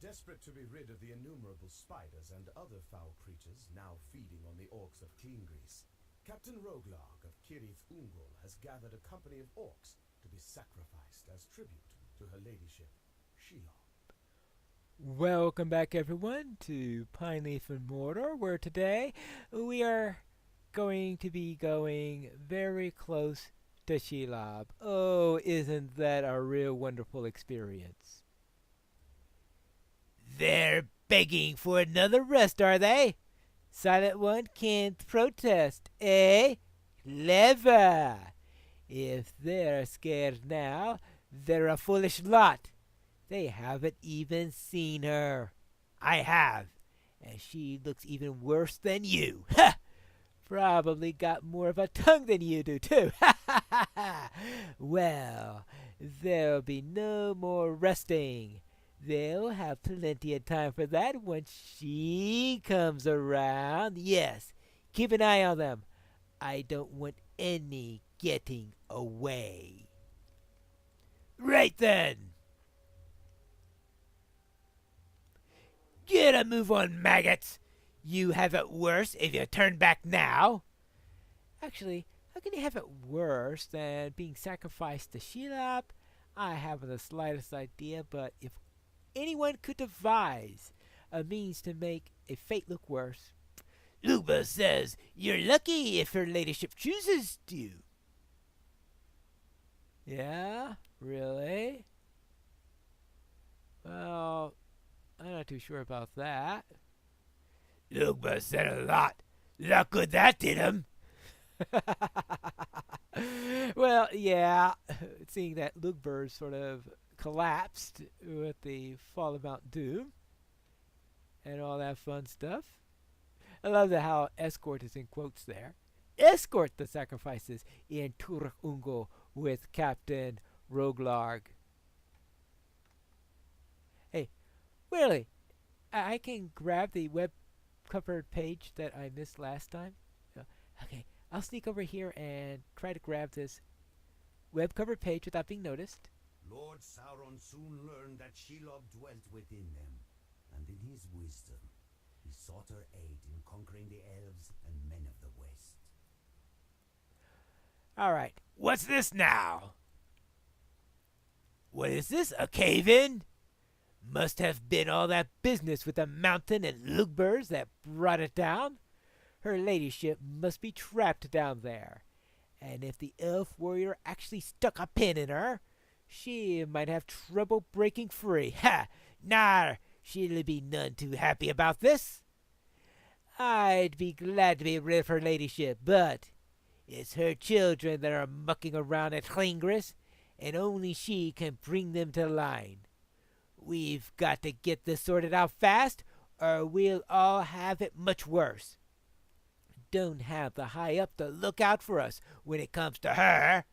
Desperate to be rid of the innumerable spiders and other foul creatures now feeding on the orcs of Clean Grease, Captain Roglarg of Kirith Ungol has gathered a company of orcs to be sacrificed as tribute to her ladyship, Shelob. Welcome back, everyone, to Pineleaf and Mordor, where today we are going to be going very close to Shelob. Oh, isn't that a real wonderful experience? They're begging for another rest, are they? Silent One can't protest, eh? Clever! If they're scared now, they're a foolish lot. They haven't even seen her. I have, and she looks even worse than you. Ha! Probably got more of a tongue than you do, too. Ha ha ha ha! Well, there'll be no more resting. They'll have plenty of time for that once she comes around. Yes, keep an eye on them. I don't want any getting away. Right then. Get a move on, maggots! You have it worse if you turn back now. Actually, how can you have it worse than being sacrificed to Shelob? I haven't the slightest idea, but if anyone could devise a means to make a fate look worse, Luba says you're lucky if her ladyship chooses to. Yeah? Really? Well, I'm not too sure about that. Lugba said a lot. Look good that did him. Well, yeah, seeing that Lugber sort of collapsed with the fall of Mount Doom and all that fun stuff. I love how escort is in quotes there. Escort the sacrifices in Turk Ungo with Captain Roglarg. Hey, really, I can grab the web covered page that I missed last time. Okay, I'll sneak over here and try to grab this web covered page without being noticed. Lord Sauron soon learned that Shelob dwelt within them, and in his wisdom, he sought her aid in conquering the elves and men of the West. Alright, what's this now? What is this, a cave-in? Must have been all that business with the mountain and Lugbers that brought it down. Her ladyship must be trapped down there. And if the elf warrior actually stuck a pin in her, she might have trouble breaking free. Ha! Nah, she'll be none too happy about this. I'd be glad to be rid of her ladyship, but it's her children that are mucking around at Klingris, and only she can bring them to line. We've got to get this sorted out fast, or we'll all have it much worse. Don't have the high up to look out for us when it comes to her.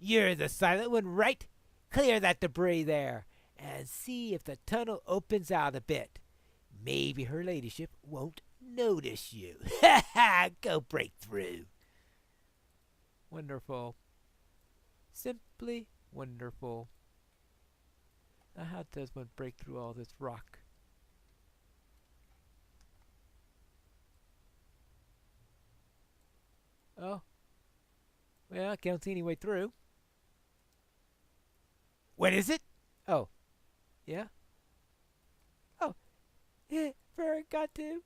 You're the silent one, right? Clear that debris there, and see if the tunnel opens out a bit. Maybe her ladyship won't notice you. Ha ha! Go break through. Wonderful. Simply wonderful. Now how does one break through all this rock? Oh. Well, I can't see any way through. What is it? Oh. Yeah? Oh. Forgot to.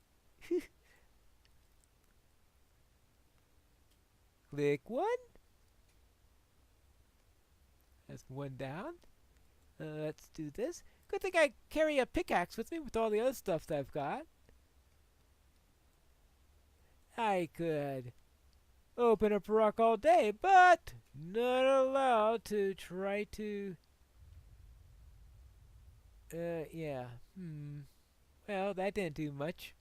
Click one. That's one down. Let's do this. Good thing I carry a pickaxe with me with all the other stuff that I've got. I could open up a rock all day, but not allowed to try to... yeah. Well, that didn't do much.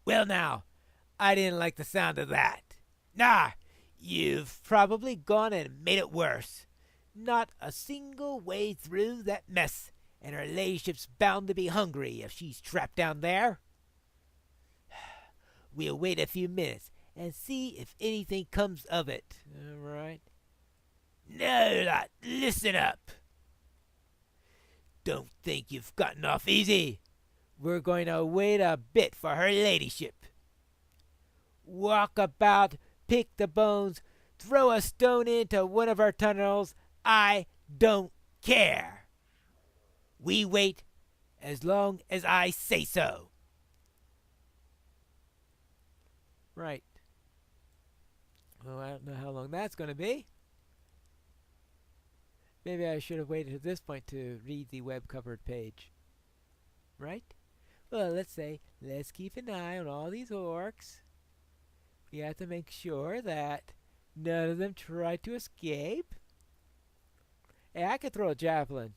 Well now, I didn't like the sound of that. Nah, you've probably gone and made it worse. Not a single way through that mess, and her ladyship's bound to be hungry if she's trapped down there. We'll wait a few minutes and see if anything comes of it. All right. No, lot, listen up. Don't think you've gotten off easy. We're going to wait a bit for her ladyship. Walk about, pick the bones, throw a stone into one of our tunnels. I don't care. We wait as long as I say so. Right. Well, I don't know how long that's going to be. Maybe I should have waited at this point to read the web-covered page. Right? Well, let's keep an eye on all these orcs. We have to make sure that none of them try to escape. Hey, I could throw a javelin.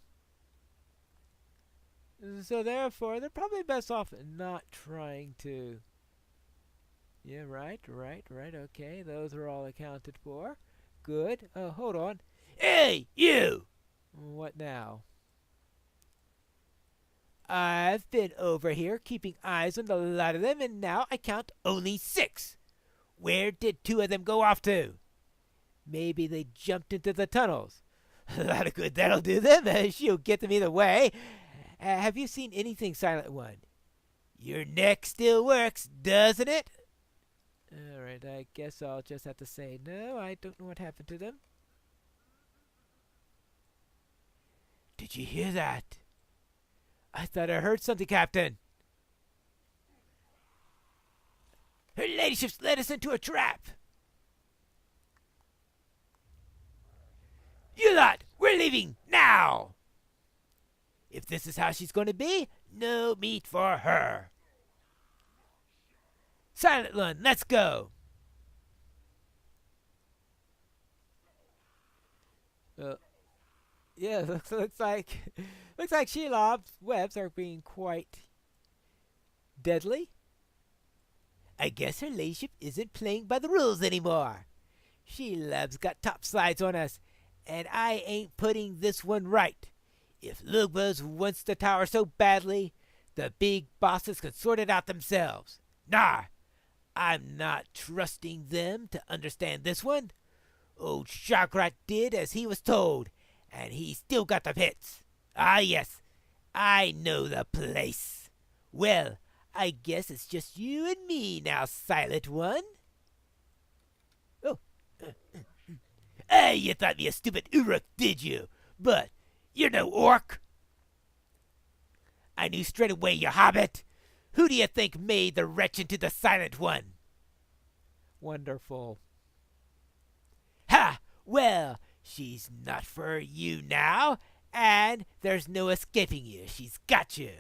So therefore, they're probably best off not trying to... Yeah, right, okay. Those are all accounted for. Good. Oh, hold on. Hey, you! What now? I've been over here keeping eyes on the lot of them, and now I count only 6. Where did 2 of them go off to? Maybe they jumped into the tunnels. A lot of good that'll do them. She'll get them either way. Have you seen anything, Silent One? Your neck still works, doesn't it? All right, I guess I'll just have to say no. I don't know what happened to them. Did you hear that? I thought I heard something, Captain. Her ladyship's led us into a trap. You lot, we're leaving now. If this is how she's going to be, no meat for her. Silent One, let's go. Yeah, looks like Shelob's webs are being quite deadly. I guess her ladyship isn't playing by the rules anymore. Shelob's got top slides on us, and I ain't putting this one right. If Lugbers wants the tower so badly, the big bosses can sort it out themselves. Nah, I'm not trusting them to understand this one. Old Shagrat did as he was told, and he still got the pits. Ah, yes, I know the place. Well, I guess it's just you and me now, Silent One. Oh. You thought me a stupid Uruk, did you? But you're no orc. I knew straight away, you hobbit. Who do you think made the wretch into the Silent One? Wonderful. Ha! Well, she's not for you now, and there's no escaping you. She's got you.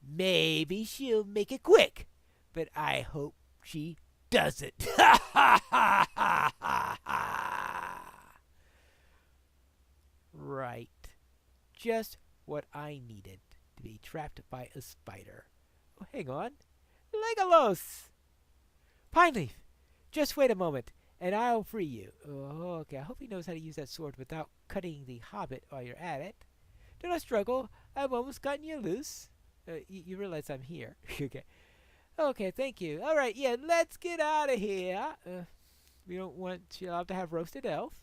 Maybe she'll make it quick, but I hope she doesn't. Ha ha ha ha ha ha! Right. Just what I needed to be trapped by a spider. Oh, hang on. Legolas! Pineleaf, just wait a moment, and I'll free you. Oh, okay, I hope he knows how to use that sword without cutting the hobbit while you're at it. Do not struggle. I've almost gotten you loose. You realize I'm here. Okay. Okay, thank you. All right, yeah, let's get out of here. We don't want Shelob to have roasted elf.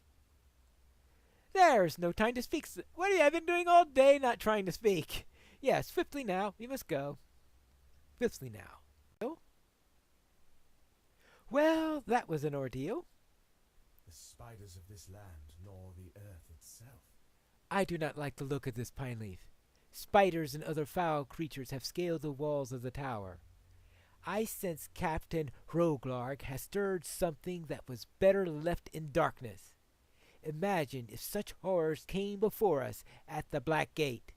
There's no time to speak. What have you been doing all day not trying to speak? Yes, swiftly now. We must go. Swiftly now. Oh? Well, that was an ordeal. The spiders of this land gnaw the earth itself. I do not like the look of this Pineleaf. Spiders and other foul creatures have scaled the walls of the tower. I sense Captain Hroglarg has stirred something that was better left in darkness. Imagine if such horrors came before us at the Black Gate.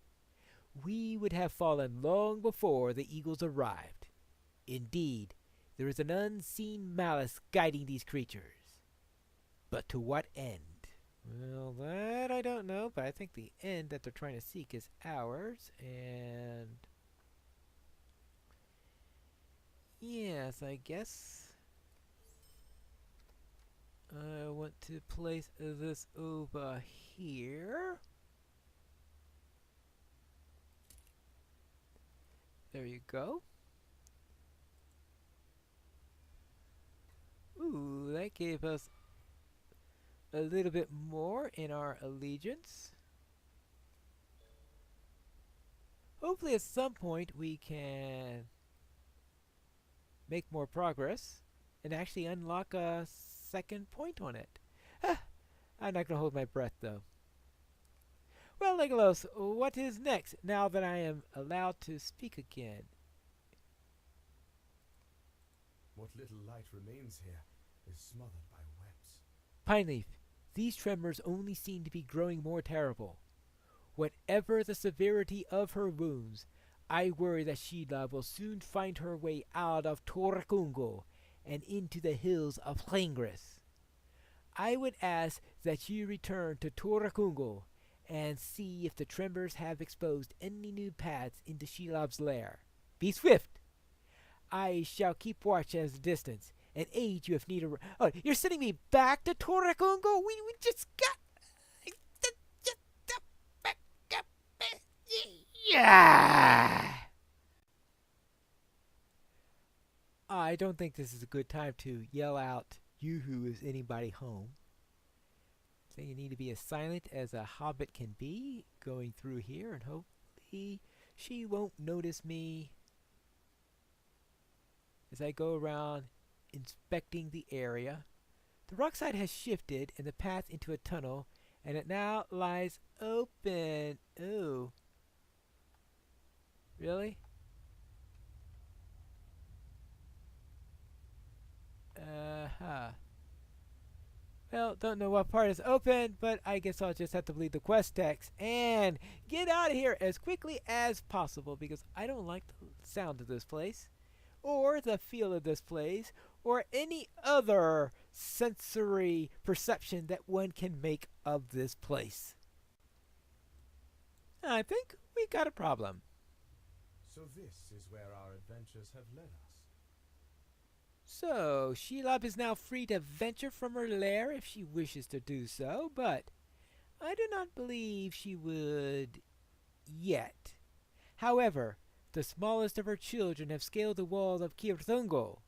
We would have fallen long before the eagles arrived. Indeed, there is an unseen malice guiding these creatures. But to what end? Well, that I don't know, but I think the end that they're trying to seek is ours, and... yes, I guess I want to place this over here. There you go. Ooh, that gave us a little bit more in our allegiance. Hopefully, at some point, we can make more progress and actually unlock a second point on it. I'm not going to hold my breath, though. Well, Legolas, what is next now that I am allowed to speak again? What little light remains here is smothered by webs. Pineleaf, these tremors only seem to be growing more terrible. Whatever the severity of her wounds, I worry that Shelob will soon find her way out of Toracungo and into the hills of Tlingris. I would ask that you return to Toracungo and see if the tremors have exposed any new paths into Shelob's lair. Be swift! I shall keep watch at a distance and aid you if needed. Oh, you're sending me back to Toracungo? We just got. Yeah! I don't think this is a good time to yell out, "Yoo-hoo, is anybody home?" I think you need to be as silent as a hobbit can be going through here, and hopefully she won't notice me as I go around inspecting the area. The rockside has shifted and the path into a tunnel, and it now lies open. Ooh. Really? Well, don't know what part is open, but I guess I'll just have to believe the quest text and get out of here as quickly as possible because I don't like the sound of this place, or the feel of this place, or any other sensory perception that one can make of this place. I think we got a problem. So this is where our adventures have led us. So, Shelob is now free to venture from her lair if she wishes to do so, but I do not believe she would yet. However, the smallest of her children have scaled the walls of Kirthungo.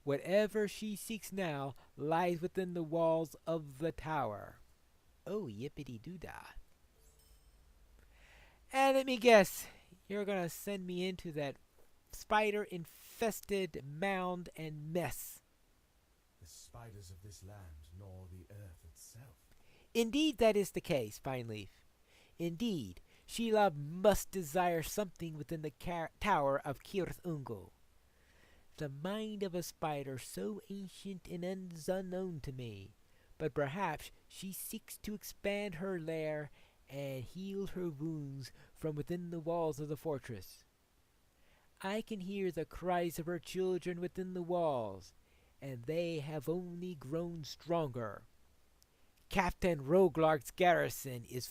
Whatever she seeks now lies within the walls of the tower. Oh, yippity-doo-dah. And let me guess, you're going to send me into that spider-infested mound and mess. The spiders of this land gnaw the earth itself. Indeed, that is the case, Pineleaf. Indeed, Shelob must desire something within the tower of Kirthungo. The mind of a spider so ancient and unknown to me, but perhaps she seeks to expand her lair and heal her wounds from within the walls of the fortress. I can hear the cries of her children within the walls, and they have only grown stronger. Captain Roglark's garrison is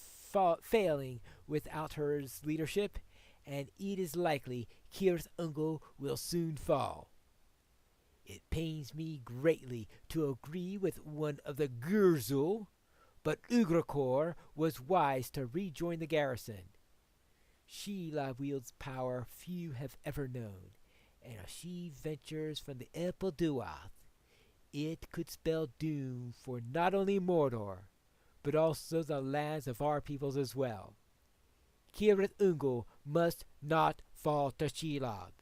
failing without her leadership, and it is likely Kirthungo will soon fall. It pains me greatly to agree with one of the Gurzul, but Ugrakor was wise to rejoin the garrison. Shelob wields power few have ever known, and if she ventures from the Epelduath, it could spell doom for not only Mordor, but also the lands of our peoples as well. Kirthungo must not fall to Shelob.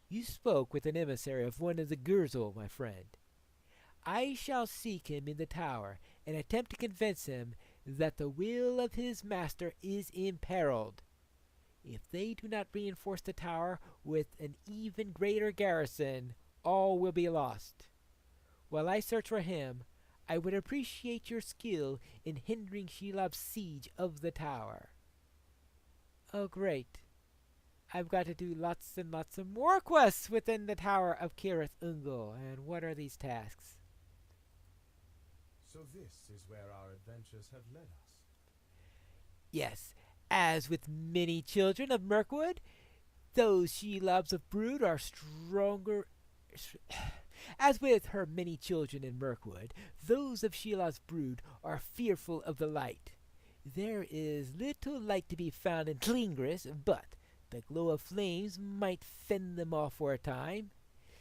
You spoke with an emissary of one of the Gurzul, my friend. I shall seek him in the tower and attempt to convince him that the will of his master is imperiled. If they do not reinforce the tower with an even greater garrison, all will be lost. While I search for him, I would appreciate your skill in hindering Shelob's siege of the tower. Oh, great. I've got to do lots and lots of more quests within the tower of Kirthungo. And what are these tasks? So this is where our adventures have led us. Yes, as with many children of Mirkwood, those Shelobs of Brood are stronger. As with her many children in Mirkwood, those of Shelob's brood are fearful of the light. There is little light to be found in Tlingris, but the glow of flames might fend them off for a time.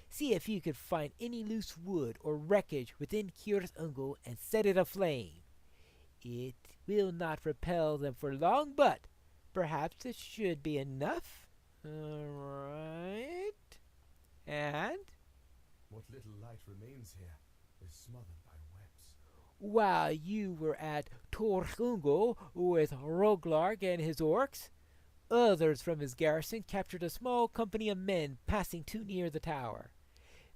See if you could find any loose wood or wreckage within Kirthungo and set it aflame. It will not repel them for long, but Perhaps it should be enough. Alright. And What little light remains here is smothered by webs. while you were at Torhungo with Roglarg and his orcs, others from his garrison captured a small company of men passing too near the tower.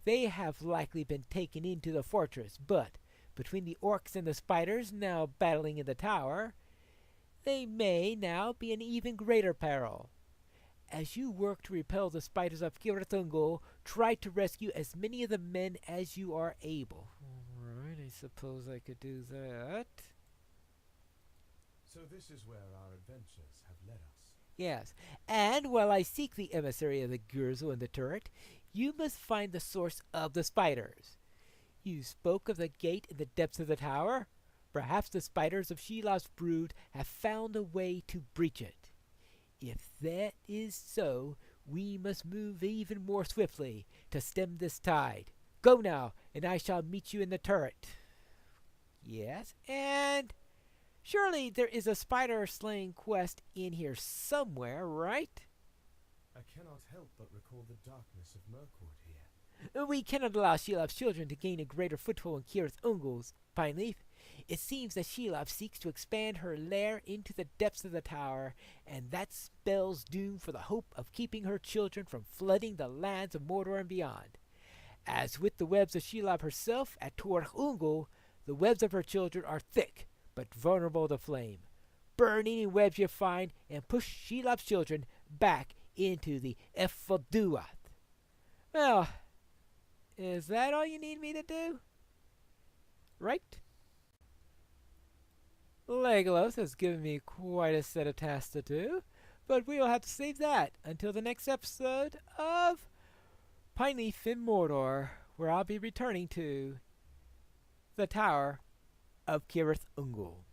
They have likely been taken into the fortress, but between the orcs and the spiders now battling in the tower, they may now be in even greater peril. As you work to repel the spiders of Kirithungul, try to rescue as many of the men as you are able. Alright, I suppose I could do that. So this is where our adventures have led us. Yes, and while I seek the emissary of the Gurzu and the turret, you must find the source of the spiders. You spoke of the gate in the depths of the tower. Perhaps the spiders of Shelob's brood have found a way to breach it. If that is so, we must move even more swiftly to stem this tide. Go now, and I shall meet you in the turret. Yes, and surely there is a spider-slaying quest in here somewhere, right? I cannot help but recall the darkness of Mirkwood here. We cannot allow Shelob's children to gain a greater foothold in Kirith Ungol's Pineleaf. It seems that Shelob seeks to expand her lair into the depths of the tower, and that spells doom for the hope of keeping her children from flooding the lands of Mordor and beyond. As with the webs of Shelob herself at Tor Ungol, the webs of her children are thick, but vulnerable to flame. Burn any webs you find, and push Shelob's children back into the Ephilduath. Well, is that all you need me to do? Right? Legolas has given me quite a set of tasks to do, but we will have to save that until the next episode of Pineleaf in Mordor, where I'll be returning to the Tower of Kirith Ungol.